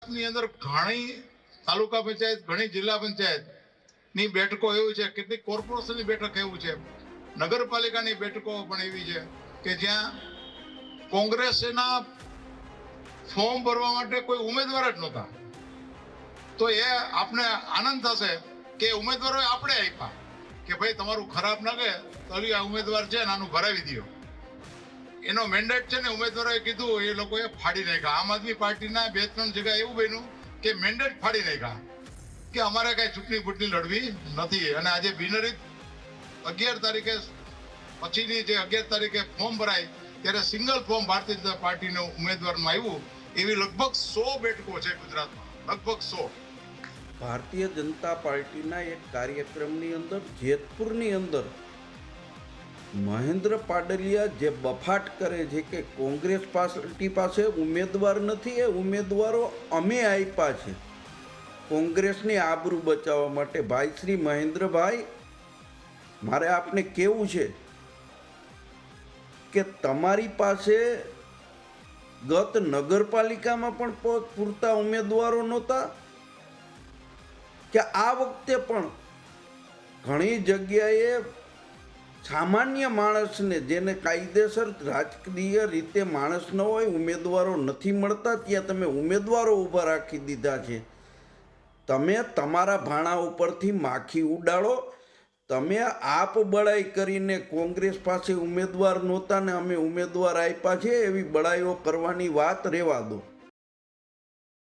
ની અંદર ઘણી તાલુકા પંચાયત, ઘણી જિલ્લા પંચાયત ની બેઠકો એવી છે, કેટલીક કોર્પોરેશનની બેઠક એવું છે, નગરપાલિકાની બેઠકો પણ એવી છે કે જ્યાં કોંગ્રેસના ફોર્મ ભરવા માટે કોઈ ઉમેદવાર જ નહોતા. તો એ આપને આનંદ થશે કે ઉમેદવારો આપણે આપ્યા કે ભાઈ તમારું ખરાબ લાગે તો આ ઉમેદવાર છે ને આનું ભરાવી દો. એનો મેન્ડેટ છે ને ઉમેદવારોએ કીધું, એ લોકોએ ફાડી નાખ્યા. આમ આદમી પાર્ટીના 2-3 જગ્યા એવું બન્યું કે મેન્ડેટ ફાડી નાખ્યા કે અમારે કઈ ચૂંટણી લડવી નથી. અને આજે બિનહરીફ 11 તારીખે પછીની જે 11 તારીખે ફોર્મ ભરાય ત્યારે સિંગલ ફોર્મ ભારતીય જનતા પાર્ટીનું ઉમેદવારમાં આવ્યું. એવી લગભગ 100 બેઠકો છે ગુજરાતમાં, લગભગ 100. ભારતીય જનતા પાર્ટીના એક કાર્યક્રમની અંદર જેતપુરની અંદર મહેન્દ્ર પાડલિયા જે બફાટ કરે છે કે કોંગ્રેસ પાર્ટી પાસે ઉમેદવાર નથી, એ ઉમેદવારો અમે આપ્યા છે કોંગ્રેસની આબરૂ બચાવવા માટે. ભાઈ શ્રી મહેન્દ્રભાઈ, મારે આપને કહેવું છે કે તમારી પાસે ગત નગરપાલિકામાં પણ પૂરતા ઉમેદવારો નહોતા કે આ વખતે પણ ઘણી જગ્યાએ સામાન્ય માણસને, જેને કાયદેસર રાજકીય રીતે માણસ ન હોય, ઉમેદવારો નથી મળતા, ત્યાં તમે ઉમેદવારો ઊભા રાખી દીધા છે. તમે તમારા ભાણા ઉપરથી માખી ઉડાડો. તમે આપ બળાઈ કરીને કોંગ્રેસ પાસે ઉમેદવાર નહોતા ને અમે ઉમેદવાર આપ્યા છે એવી બળાઈઓ કરવાની વાત રહેવા દો.